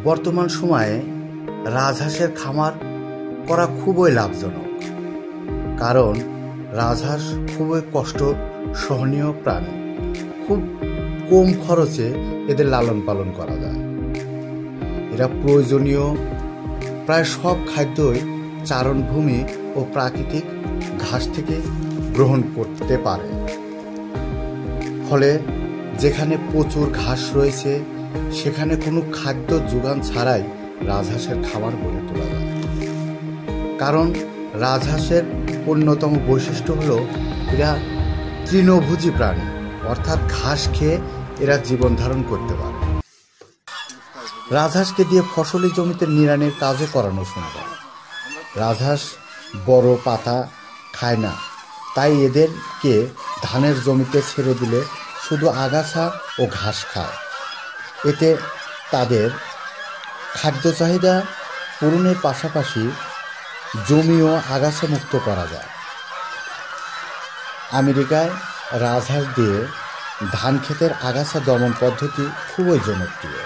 বর্তমান সময়ে রাজহাঁসের খামার করা খুবই লাভজনক, কারণ রাজহাঁস খুবই কষ্ট সহনীয় প্রাণী। খুব কম খরচে এদের লালন পালন করা যায়। এরা প্রয়োজনীয় প্রায় সব খাদ্যই চারণভূমি ও প্রাকৃতিক ঘাস থেকে গ্রহণ করতে পারে। ফলে যেখানে প্রচুর ঘাস রয়েছে সেখানে কোনো খাদ্য যোগান ছাড়াই রাজহাঁসের খামার গড়ে তোলা যায়। কারণ রাজহাঁসের অন্যতম বৈশিষ্ট্য হলো এরা তৃণভোজী প্রাণী, অর্থাৎ ঘাস খেয়ে এরা জীবন ধারণ করতে পারে। রাজহাঁসকে দিয়ে ফসলি জমিতে নিড়ানির কাজও করানো সম্ভব। রাজহাঁস বড় পাতা খায় না, তাই এদেরকে ধানের জমিতে ছেড়ে দিলে শুধু আগাছা ও ঘাস খায়। এতে তাদের খাদ্য চাহিদা পূরণের পাশাপাশি জমিও আগাছা মুক্ত করা যায়। আমেরিকায় রাজহাঁস দিয়ে ধান ক্ষেতের আগাছা দমন পদ্ধতি খুবই জনপ্রিয়।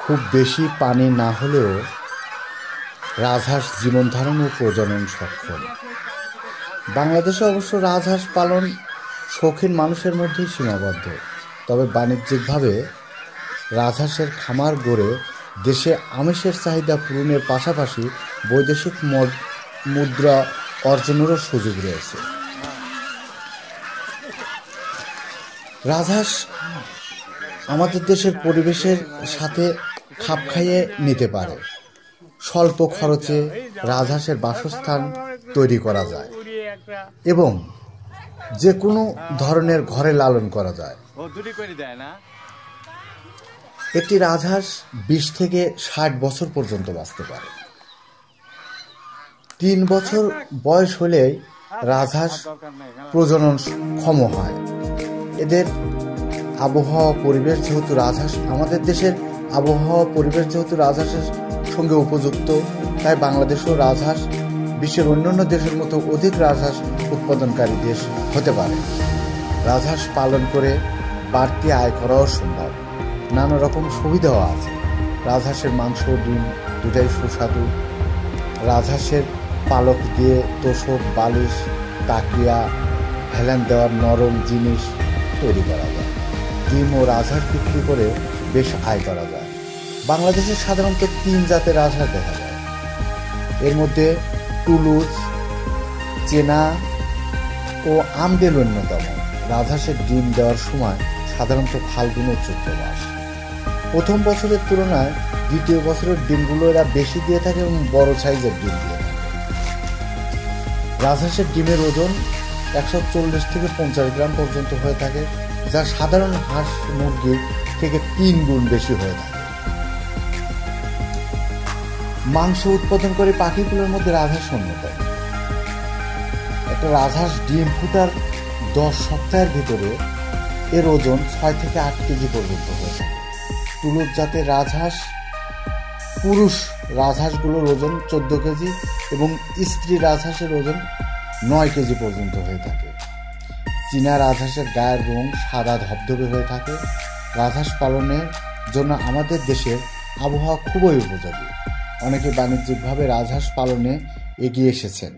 খুব বেশি পানি না হলেও রাজহাঁস জীবন ধারণ ও প্রজনন সক্ষম। বাংলাদেশে অবশ্য রাজহাঁস পালন শৌখিন মানুষের মধ্যেই সীমাবদ্ধ, তবে বাণিজ্যিকভাবে রাজহাঁসের খামার গড়ে দেশে আমিষের চাহিদা পূরণের পাশাপাশি বৈদেশিক মুদ্রা অর্জনেরও সুযোগ রয়েছে। রাজহাঁস আমাদের দেশের পরিবেশের সাথে খাপ খাইয়ে নিতে পারে। স্বল্প খরচে রাজহাঁসের বাসস্থান তৈরি করা যায় এবং যে কোনো ধরনের ঘরে লালন করা যায়। একটি রাজহাঁস 20 থেকে 60 বছর পর্যন্ত বাঁচতে পারে। 3 বছর বয়স হলেই রাজহাঁস প্রজনন ক্ষম হয়। এদের আবহাওয়া পরিবেশ যেহেতু আমাদের দেশের আবহাওয়া পরিবেশ যেহেতু রাজহাঁসের সঙ্গে উপযুক্ত, তাই বাংলাদেশও রাজহাঁস বিশ্বের অন্যান্য দেশের মতো অধিক রাজহাঁস উৎপাদনকারী দেশ হতে পারে। রাজহাঁস পালন করে বাড়তি আয় করাও সম্ভব। নানা রকম সুবিধাও আছে। রাজহাঁসের মাংস, ডিম দুটাই সুস্বাদু। রাজহাঁসের পালক দিয়ে তোষক, বালিশ, তাকিয়া, হেলান দেওয়ার নরম জিনিস তৈরি করা যায়। ডিম ও রাজহাঁস বিক্রি করে বেশ আয় করা যায়। বাংলাদেশে সাধারণত 3 জাতের রাজহাঁস দেখা যায়। এর মধ্যে টুলুজ, চেনা ও আমডেল অন্যতম। রাজহাঁসের ডিম দেওয়ার সময় সাধারণত ফাল্গুন ও চৈত্র মাস। প্রথম বছরের তুলনায় দ্বিতীয় বছরের ডিমগুলো এরা বেশি দিয়ে থাকে এবং বড় সাইজের ডিম দিয়ে থাকে। রাজহাঁসের ডিমের ওজন 140 থেকে 50 গ্রাম পর্যন্ত হয়ে থাকে, যা সাধারণ হাঁস মুরগির থেকে 3 গুণ বেশি হয়ে থাকে। মাংস উৎপাদনকারী পাখিগুলোর মধ্যে রাজহাঁস অন্যতম। একটা রাজহাঁস ডিম ফুটার 10 সপ্তাহের ভিতরে এর ওজন 6 থেকে 8 কেজি পর্যন্ত হয়ে থাকে। টুলুজ জাতের রাজহাঁস, পুরুষ রাজহাঁসগুলোর ওজন 14 কেজি এবং স্ত্রী রাজহাঁসের ওজন 9 কেজি পর্যন্ত হয়ে থাকে। চীনা রাজহাঁসের গায়ের রং সাদা ধবধবে হয়ে থাকে। রাজহাঁস পালনের জন্য আমাদের দেশের আবহাওয়া খুবই উপযোগী। অনেকে বাণিজ্যিকভাবে রাজহাঁস পালনে এগিয়ে এসেছেন,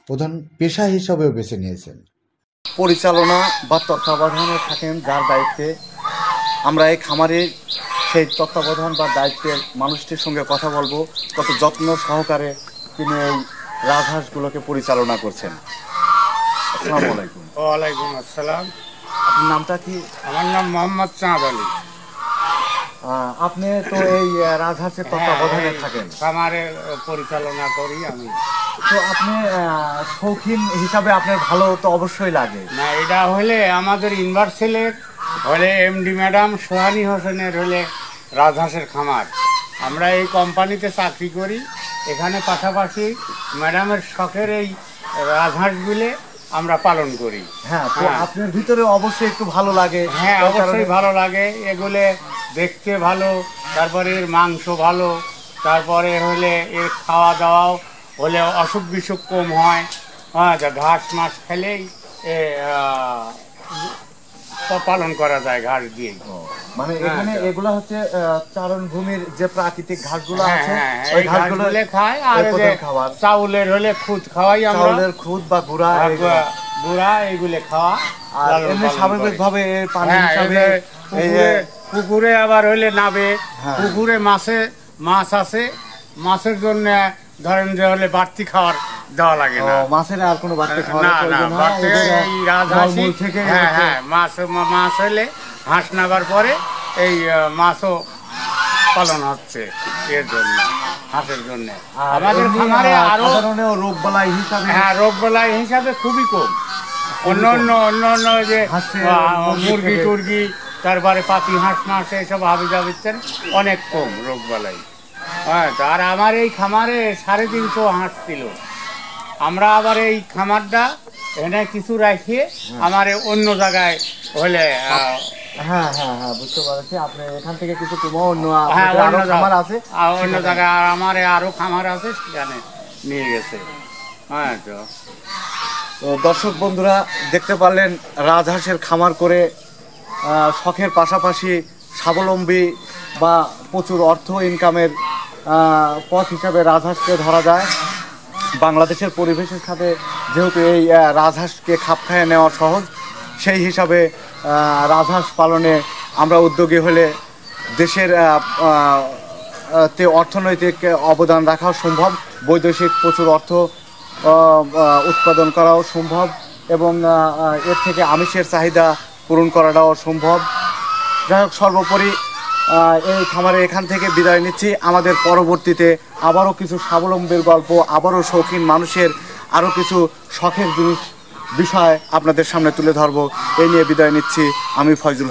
প্রধান পেশা হিসাবেও বেছে নিয়েছেন। পরিচালনা বা তত্ত্বাবধানে থাকেন যার দায়িত্বে, আমরা এই খামারে সেই তত্ত্বাবধান বা দায়িত্বের মানুষটির সঙ্গে কথা বলবো, কত যত্ন সহকারে তিনি এই রাজহাঁসগুলোকে পরিচালনা করছেন। আসসালামু আলাইকুম। ওয়ালাইকুম আসসালাম। আপনার নামটা কি? আমার নাম মোহাম্মদ চাঁদ আলী। আপনি তো এই রাজহাঁসের তত্ত্বাবধানে থাকেন, খামারে পরিচালনা করি আমি। তো আপনি শৌখিন হিসাবে আপনার ভালো তো অবশ্যই লাগে না? এটা হলে আমাদের ইউনিভার্সিটির হলে এমডি ম্যাডাম সোহানি হোসেনের হলে রাজহাঁসের খামার। আমরা এই কোম্পানিতে চাকরি করি। এখানে পাশাপাশি ম্যাডামের শখের এই রাজহাঁসগুলো আমরা পালন করি। হ্যাঁ, তো আপনার ভিতরে অবশ্যই একটু ভালো লাগে। হ্যাঁ, অবশ্যই ভালো লাগে। এগুলো দেখতে ভালো, তারপরে এর মাংস ভালো, তারপরে হলে এর খাওয়া দাওয়াও হলে অসুখ বিসুখ কম হয়। হ্যাঁ, ঘাস মাছ খেলেই পালন করা যায় ঘাস দিয়ে। মানে এখানে এগুলা হচ্ছে চারণ ভূমির যে প্রাকৃতিক ঘাসগুলো আছে ওই ঘাসগুলো খায়। আর খাবার চাউলের হলে খুদ খাওয়াই আমরা, চাউলের খুদ বা গুঁড়া গুঁড়া এইগুলো খাওয়া। আর এমনি স্বাভাবিক ভাবে পানি হিসাবে পুকুরে আবার হইলে নাবে, পুকুরে মাছ আছে, মাছের জন্য ধরেন যে হলে বাড়তি খাবার দেওয়া লাগে না, মাছের আর কোনো বাড়তি খাবার না না, এই রাজহাঁসি থেকে মাছ হলে হাঁস নাবার পরে এই মাছও পালন হচ্ছে এর জন্য, হাঁসের জন্য। আমাদের খামারে আরো রোগবালাই হিসাবে রোগবালাই হিসাবে খুবই কম। অন্য যে মুরগি টুরগি, তারপরে পাতি হাঁস মাছ এইসব হাবিজাবির অনেক কম রোগবালাই। হ্যাঁ, আর আমার এই খামারে 350 হাঁস ছিল। আমরা আবার এই খামারটা এখানে কিছু রাখিয়ে আমার অন্য জায়গায় হলে বুঝতে পারছি আপনি এখান থেকে কিছু অন্য খামার আছে, অন্য জায়গায় আমার আরো খামার আছে, সেখানে নিয়ে গেছে। হ্যাঁ, তো দর্শক বন্ধুরা দেখতে পারলেন রাজহাঁসের খামার করে শখের পাশাপাশি স্বাবলম্বী বা প্রচুর অর্থ ইনকামের পথ হিসাবে রাজহাঁসকে ধরা যায়। বাংলাদেশের পরিবেশের সাথে যেহেতু এই রাজহাঁসকে খাপ খাইয়ে নেওয়া সহজ, সেই হিসাবে রাজহাঁস পালনে আমরা উদ্যোগী হলে দেশের অর্থনৈতিক অবদান রাখাও সম্ভব, বৈদেশিক প্রচুর অর্থ উৎপাদন করাও সম্ভব এবং এর থেকে আমিষের চাহিদা পূরণ করাটাও সম্ভব। যাই হোক, সর্বোপরি এই খামারে এখান থেকে বিদায় নিচ্ছি। আমাদের পরবর্তীতে আবারও কিছু স্বাবলম্বীর গল্প, আবারও শৌখিন মানুষের আরও কিছু শখের বিষয় আপনাদের সামনে তুলে ধরবো। এই নিয়ে বিদায় নিচ্ছি। আমি ফয়জুল।